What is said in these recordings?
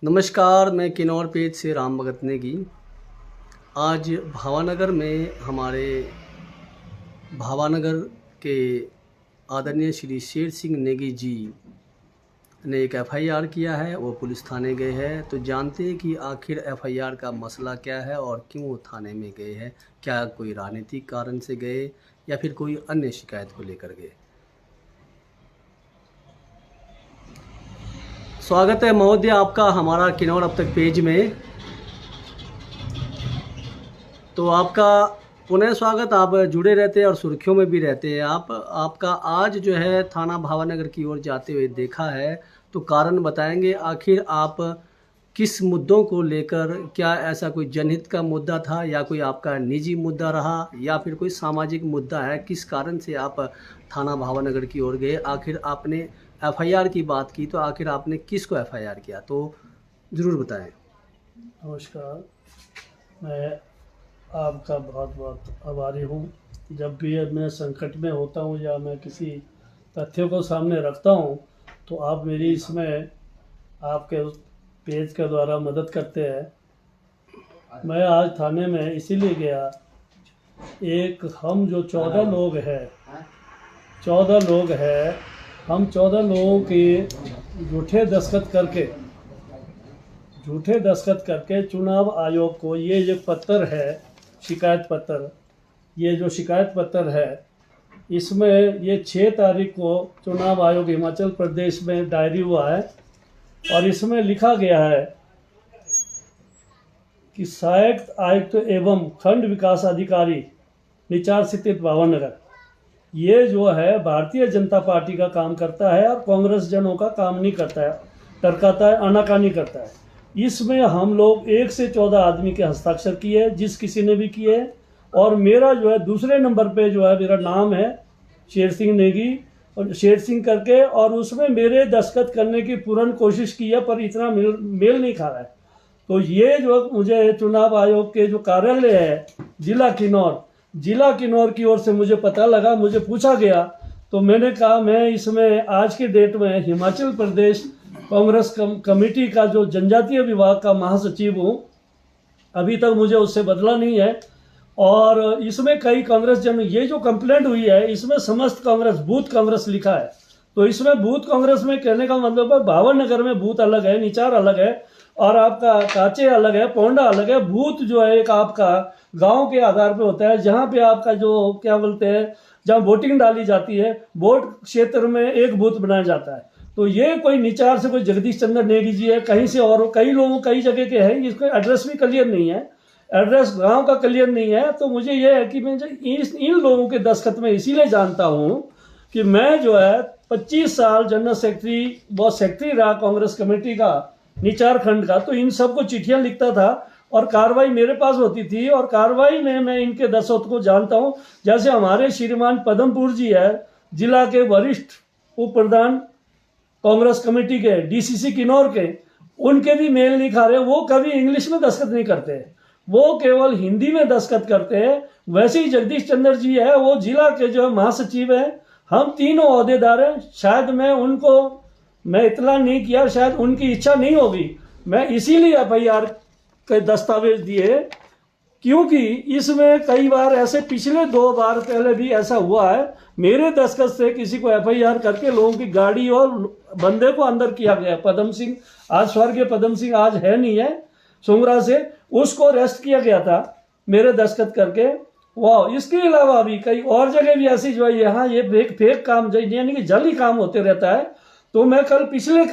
नमस्कार, मैं किन्नौर पेज से राम भगत नेगी। आज भावानगर में हमारे भावानगर के आदरणीय श्री शेर सिंह नेगी जी ने एक एफआईआर किया है। वो पुलिस थाने गए हैं, तो जानते हैं कि आखिर एफआईआर का मसला क्या है और क्यों वो थाने में गए हैं। क्या कोई राजनीतिक कारण से गए या फिर कोई अन्य शिकायत को लेकर गए। स्वागत है महोदय आपका हमारा किन्नौर अब तक पेज में। तो आपका पुनः स्वागत। आप जुड़े रहते हैं और सुर्खियों में भी रहते हैं। आपका आज जो है थाना भावानगर की ओर जाते हुए देखा है, तो कारण बताएंगे आखिर आप किस मुद्दों को लेकर, क्या ऐसा कोई जनहित का मुद्दा था या कोई आपका निजी मुद्दा रहा या फिर कोई सामाजिक मुद्दा है, किस कारण से आप थाना भावानगर की ओर गए। आखिर आपने एफआईआर की बात की, तो आखिर आपने किस को एफआईआर किया, तो ज़रूर बताएं। नमस्कार, मैं आपका बहुत बहुत आभारी हूँ। जब भी मैं संकट में होता हूँ या मैं किसी तथ्यों को सामने रखता हूँ तो आप मेरी इसमें आपके पेज के द्वारा मदद करते हैं। मैं आज थाने में इसीलिए गया, एक हम जो 14 लोग हैं हम 14 लोगों के झूठे दस्तखत करके चुनाव आयोग को ये जो पत्र है, शिकायत पत्र, ये जो शिकायत पत्र है, इसमें ये 6 तारीख को चुनाव आयोग हिमाचल प्रदेश में डायरी हुआ है और इसमें लिखा गया है कि सहायक आयुक्त एवं खंड विकास अधिकारी निचार स्थित भावानगर, ये जो है भारतीय जनता पार्टी का काम करता है और कांग्रेस जनों का काम नहीं करता है, टरकाता है, आनाकानी करता है। इसमें हम लोग 1 से 14 आदमी के हस्ताक्षर किए, जिस किसी ने भी किए, और मेरा जो है दूसरे नंबर पे जो है मेरा नाम है शेर सिंह नेगी और शेर सिंह करके, और उसमें मेरे दस्तखत करने की पूर्ण कोशिश की है पर इतना मेल नहीं खा रहा है। तो ये जो मुझे चुनाव आयोग के जो कार्यालय है जिला किन्नौर की ओर से मुझे पता लगा, मुझे पूछा गया, तो मैंने कहा मैं इसमें आज के डेट में हिमाचल प्रदेश कांग्रेस कमेटी का जो जनजातीय विभाग का महासचिव हूँ। अभी तक मुझे उससे बदला नहीं है और इसमें कई कांग्रेस जन, ये जो कंप्लेंट हुई है इसमें समस्त कांग्रेस, बूथ कांग्रेस लिखा है। तो इसमें बूथ कांग्रेस में कहने का मतलब है भावानगर में बूथ अलग है, निचार अलग है और आपका काचे अलग है, पोंडा अलग है। बूथ जो है एक आपका गांव के आधार पे होता है, जहां पे आपका जो क्या बोलते हैं, जहां वोटिंग डाली जाती है, वोट क्षेत्र में एक बूथ बनाया जाता है। तो ये कोई निचार से कोई जगदीश चंद्र नेगी जी है, कहीं से और कई लोगों कई जगह के हैं, इसका एड्रेस भी क्लियर नहीं है, एड्रेस गांव का क्लियर नहीं है। तो मुझे ये है कि मैं इन लोगों के दस्तखत में इसीलिए जानता हूँ कि मैं जो है 25 साल जनरल सेक्रेटरी व सेक्रेटरी रहा कांग्रेस कमेटी का निचार खंड का, तो इन सबको चिट्ठियां लिखता था और कार्रवाई मेरे पास होती थी और कार्रवाई में मैं इनके दस्तखत को जानता हूं। जैसे हमारे श्रीमान पदमपुर जी है, जिला के वरिष्ठ उप प्रधान कांग्रेस कमेटी के, डीसीसी किन्नौर के, उनके भी मेल नहीं खा रहे। वो कभी इंग्लिश में दस्तखत नहीं करते, वो केवल हिंदी में दस्तखत करते हैं। वैसे ही जगदीश चंद्र जी है, वो जिला के जो महासचिव है। हम तीनों ओहदेदार हैं। शायद मैं इतना नहीं किया, शायद उनकी इच्छा नहीं होगी। मैं इसीलिए एफआईआर के दस्तावेज दिए, क्योंकि इसमें कई बार ऐसे पिछले 2 बार पहले भी ऐसा हुआ है, मेरे दस्तखत से किसी को एफआईआर करके लोगों की गाड़ी और बंदे को अंदर किया गया। पदम सिंह, आज स्वर्गीय पदम सिंह आज है नहीं है, सुंगरा से, उसको अरेस्ट किया गया था मेरे दस्तखत करके। वाह, इसके अलावा भी कई और जगह भी ऐसी जो है, यहाँ ये फेक काम यानी कि जाली काम होते रहता है। तो मैं पिछले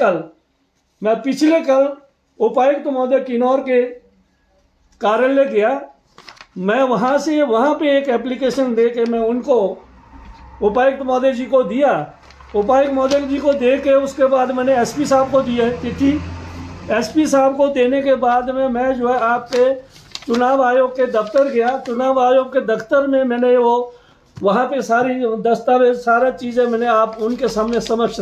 कल उपायुक्त महोदय किन्नौर के कार्यालय गया। मैं वहाँ पे एक एप्लीकेशन दे के मैं उनको उपायुक्त महोदय जी को दिया। उपायुक्त महोदय जी को दे के उसके बाद मैंने एसपी साहब को दी है चिट्ठी। एसपी साहब को देने के बाद में मैं जो है आपके चुनाव आयोग के दफ्तर गया। चुनाव आयोग के दफ्तर में मैंने वहाँ पे सारी दस्तावेज, सारा चीज़ें मैंने आप उनके सामने समक्ष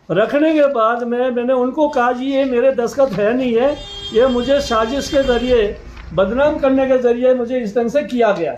रखने के बाद मैंने उनको कहा जी ये मेरे दस्तखत है नहीं है, ये मुझे साजिश के ज़रिए, बदनाम करने के ज़रिए मुझे इस ढंग से किया गया।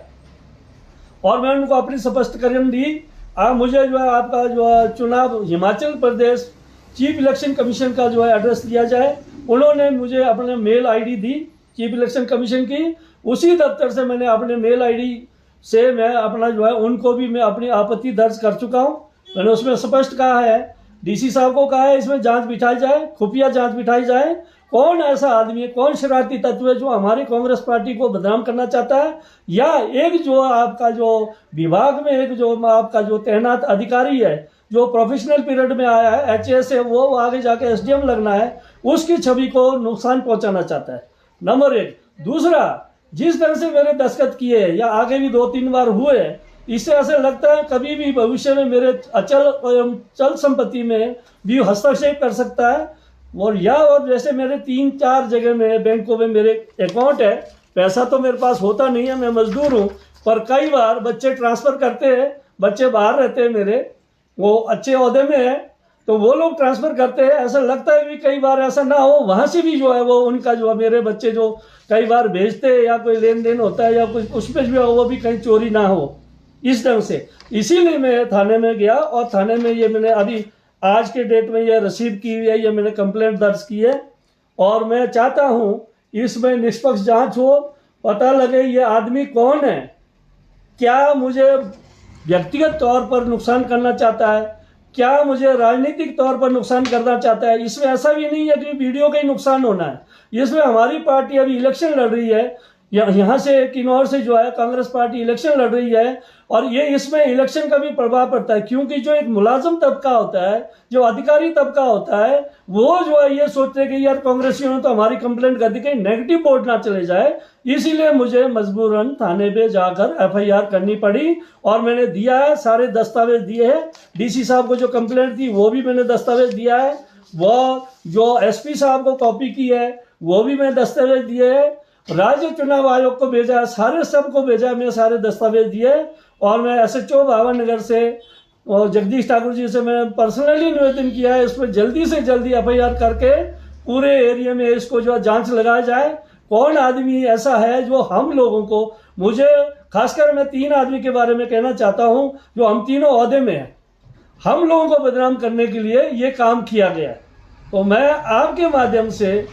और मैं उनको अपनी स्पष्टीकरण दी। आप मुझे जो है आपका जो है चुनाव Himachal Pradesh chief election commission का जो है एड्रेस दिया जाए उन्होंने मुझे अपने मेल आईडी दी चीफ इलेक्शन कमीशन की, उसी दफ्तर से मैंने अपने मेल आईडी से मैं अपना जो है उनको भी मैं अपनी आपत्ति दर्ज कर चुका हूँ। मैंने उसमें स्पष्ट कहा है, डीसी साहब को कहा है इसमें जांच बिठाई जाए, खुफिया जांच बिठाई जाए, कौन ऐसा आदमी है, कौन शरारती तत्व है जो हमारी कांग्रेस पार्टी को बदनाम करना चाहता है, या एक जो आपका जो विभाग में एक जो आपका जो तैनात अधिकारी है जो प्रोफेशनल पीरियड में आया है, एचएएस है, वो आगे जाके एसडीएम लगना है, उसकी छवि को नुकसान पहुंचाना चाहता है, नंबर एक। दूसरा, जिस तरह से मेरे दस्तखत किए या आगे भी 2-3 बार हुए, इससे ऐसा लगता है कभी भी भविष्य में मेरे अचल चल संपत्ति में भी हस्तक्षेप कर सकता है। और जैसे मेरे 3-4 जगह में बैंकों में मेरे अकाउंट है, पैसा तो मेरे पास होता नहीं है, मैं मजदूर हूँ, पर कई बार बच्चे ट्रांसफर करते हैं, बच्चे बाहर रहते हैं मेरे, वो अच्छे ओहदे में है, तो वो लोग ट्रांसफर करते हैं, ऐसा लगता है भी कई बार ऐसा ना हो, वहां से भी जो है वो उनका जो है मेरे बच्चे जो कई बार भेजते हैं या कोई लेन देन होता है या कुछ उस पर भी वो भी कहीं चोरी ना हो, इस ढंग से। इसीलिए मैं थाने में गया और थाने में ये मैंने अभी आज के डेट में ये रसीद की हुई है, ये मैंने कंप्लेंट दर्ज की है और मैं चाहता हूँ इसमें निष्पक्ष जांच हो, पता लगे ये आदमी कौन है, क्या मुझे व्यक्तिगत तौर पर नुकसान करना चाहता है, क्या मुझे राजनीतिक तौर पर नुकसान करना चाहता है। इसमें ऐसा भी नहीं है कि वीडियो का ही नुकसान होना है, इसमें हमारी पार्टी अभी इलेक्शन लड़ रही है, यहाँ से किन्नौर से जो है कांग्रेस पार्टी इलेक्शन लड़ रही है और ये इसमें इलेक्शन का भी प्रभाव पड़ता है, क्योंकि जो एक मुलाजिम तबका होता है, जो अधिकारी तबका होता है, वो जो है ये सोचते हैं कि यार कांग्रेसियों ने तो हमारी कंप्लेंट कर दी, कहीं नेगेटिव वोट ना चले जाए, इसीलिए मुझे मजबूरन थाने पे जाकर एफआईआर करनी पड़ी और मैंने दिया है, सारे दस्तावेज दिए हैं। डीसी साहब को जो कंप्लेंट थी वो भी मैंने दस्तावेज दिया है, वो जो एसपी साहब को कॉपी की है वो भी मैंने दस्तावेज दिए है, राज्य चुनाव आयोग को भेजा है, सारे सबको भेजा है, मैं सारे दस्तावेज दिए और मैं एसएचओ भावनगर से और जगदीश ठाकुर जी से मैं पर्सनली निवेदन किया है, इस पर जल्दी से जल्दी एफआईआर करके पूरे एरिया में इसको जो जांच लगाया जाए, कौन आदमी ऐसा है जो हम लोगों को, मुझे खासकर मैं 3 आदमी के बारे में कहना चाहता हूं जो हम तीनों ओहदे में हैं, हम लोगों को बदनाम करने के लिए ये काम किया गया है। तो मैं आपके माध्यम से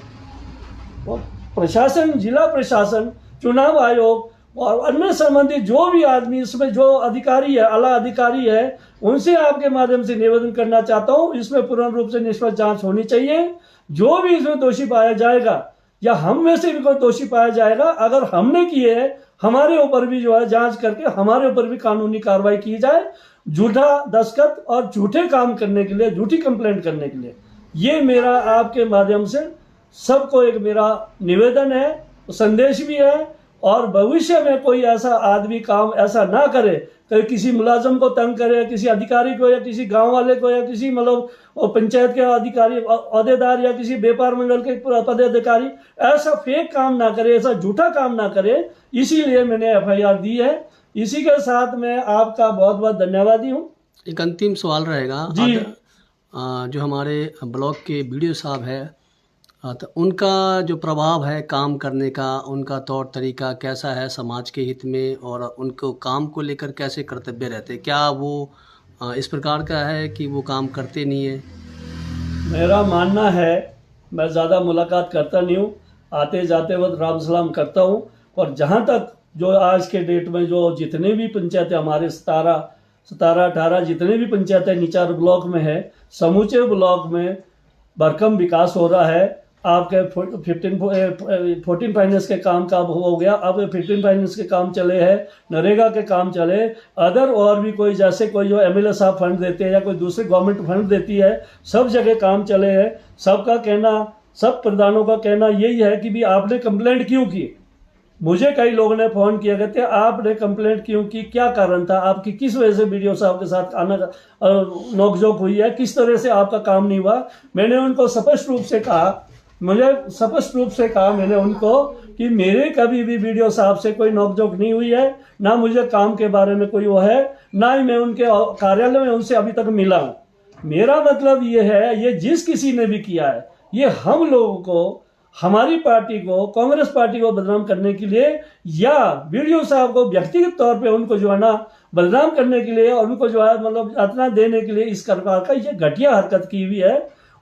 प्रशासन, जिला प्रशासन, चुनाव आयोग और अन्य संबंधित जो भी आदमी इसमें जो अधिकारी है, आला अधिकारी है, उनसे आपके माध्यम से निवेदन करना चाहता हूं, इसमें पूर्ण रूप से निष्पक्ष जांच होनी चाहिए। जो भी इसमें दोषी पाया जाएगा या हम में से भी कोई दोषी पाया जाएगा, अगर हमने किए है, हमारे ऊपर भी जो है जांच करके हमारे ऊपर भी कानूनी कार्रवाई की जाए, झूठा दस्तखत और झूठे काम करने के लिए, झूठी कंप्लेंट करने के लिए। ये मेरा आपके माध्यम से सबको एक मेरा निवेदन है, संदेश भी है, और भविष्य में कोई ऐसा आदमी काम ऐसा ना करे कि किसी मुलाजम को तंग करे, किसी अधिकारी को या किसी गांव वाले को या किसी मतलब पंचायत के अधिकारी अहदेदार या किसी व्यापार मंडल के पदाधिकारी ऐसा फेक काम ना करे, ऐसा झूठा काम ना करे, इसीलिए मैंने एफआईआर दी है। इसी के साथ मैं आपका बहुत बहुत धन्यवादी हूँ। एक अंतिम सवाल रहेगा जी। जो हमारे ब्लॉक के बीडीओ साहब है, तो उनका जो प्रभाव है काम करने का, उनका तौर तरीका कैसा है समाज के हित में, और उनको काम को लेकर कैसे कर्तव्य रहते हैं, क्या वो इस प्रकार का है कि वो काम करते नहीं है? मेरा मानना है, मैं ज़्यादा मुलाकात करता नहीं हूँ, आते जाते वक्त राम सलाम करता हूँ, और जहाँ तक जो आज के डेट में जो जितने भी पंचायतें हमारे 17-18 जितने भी पंचायतें निचार ब्लॉक में है, समूचे ब्लॉक में भरकम विकास हो रहा है। आपके 14 फाइनेंस के काम का हो गया, अब 15 फाइनेंस के काम चले हैं, नरेगा के काम चले, अदर और भी कोई जैसे कोई जो एमएलए साहब फंड देते हैं या कोई दूसरी गवर्नमेंट फंड देती है, सब जगह काम चले हैं। सबका कहना, सब प्रधानों का कहना यही है कि भी आपने कंप्लेंट क्यों की। मुझे कई लोगों ने फ़ोन किया, कहते आपने कंप्लेंट क्यों की, क्या कारण था, आपकी किस वजह से बीडीओ साहब के साथ आना नोकझोंक हुई है, किस तरह से आपका काम नहीं हुआ। मैंने उनको स्पष्ट रूप से कहा, मैंने उनको कि मेरे कभी भी बीडीओ साहब से कोई नोकझोंक नहीं हुई है, ना मुझे काम के बारे में कोई वो है, ना ही मैं उनके कार्यालय में उनसे अभी तक मिला हूँ। मेरा मतलब ये है, ये जिस किसी ने भी किया है, ये हम लोगों को, हमारी पार्टी को, कांग्रेस पार्टी को बदनाम करने के लिए या बीडीओ साहब को व्यक्तिगत तौर पे उनको जो है ना बदनाम करने के लिए और उनको जो है मतलब यातना देने के लिए इस प्रकार का ये घटिया हरकत की हुई है।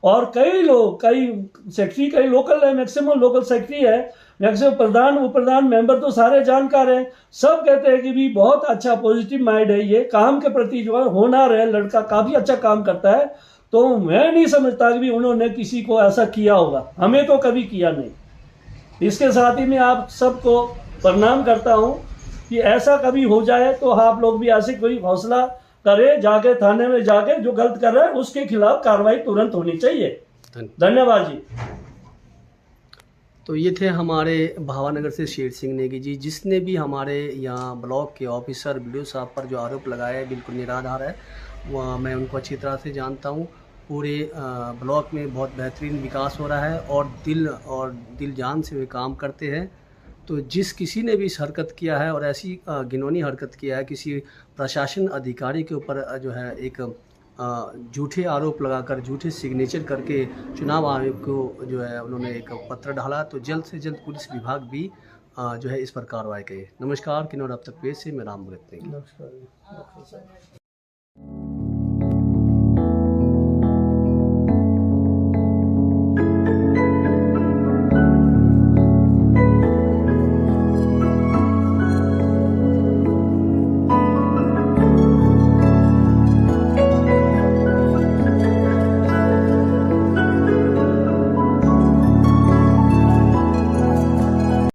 और कई लोग, कई सेक्रेटरी, कई लोकल है, मैक्सिमम लोकल सेक्रेटरी है, मैक्सिमम प्रधान उप प्रधान मेंबर तो सारे जानकार हैं। सब कहते हैं कि भी बहुत अच्छा पॉजिटिव माइंड है, ये काम के प्रति जो है होनहार है, लड़का काफी अच्छा काम करता है। तो मैं नहीं समझता कि भी उन्होंने किसी को ऐसा किया होगा, हमें तो कभी किया नहीं। इसके साथ ही मैं आप सबको प्रणाम करता हूं कि ऐसा कभी हो जाए तो आप लोग भी ऐसे कोई हौसला करे, जाके थाने में जाके जो गलत कर रहा है उसके खिलाफ कार्रवाई तुरंत होनी चाहिए। धन्यवाद जी। तो ये थे हमारे भावानगर से शेर सिंह नेगी जी, जिसने भी हमारे यहाँ ब्लॉक के ऑफिसर BDO साहब पर जो आरोप लगाया है बिल्कुल निराधार है। वह मैं उनको अच्छी तरह से जानता हूँ। पूरे ब्लॉक में बहुत बेहतरीन विकास हो रहा है और दिल जान से वे काम करते हैं। तो जिस किसी ने भी इस हरकत किया है और ऐसी घिनौनी हरकत किया है किसी प्रशासन अधिकारी के ऊपर जो है एक झूठे आरोप लगाकर झूठे सिग्नेचर करके चुनाव आयोग को जो है उन्होंने एक पत्र डाला, तो जल्द से जल्द पुलिस विभाग भी जो है इस पर कार्रवाई करे। नमस्कार, किन्नौर अब तक पेश से मैं राम भगत। नमस्कार।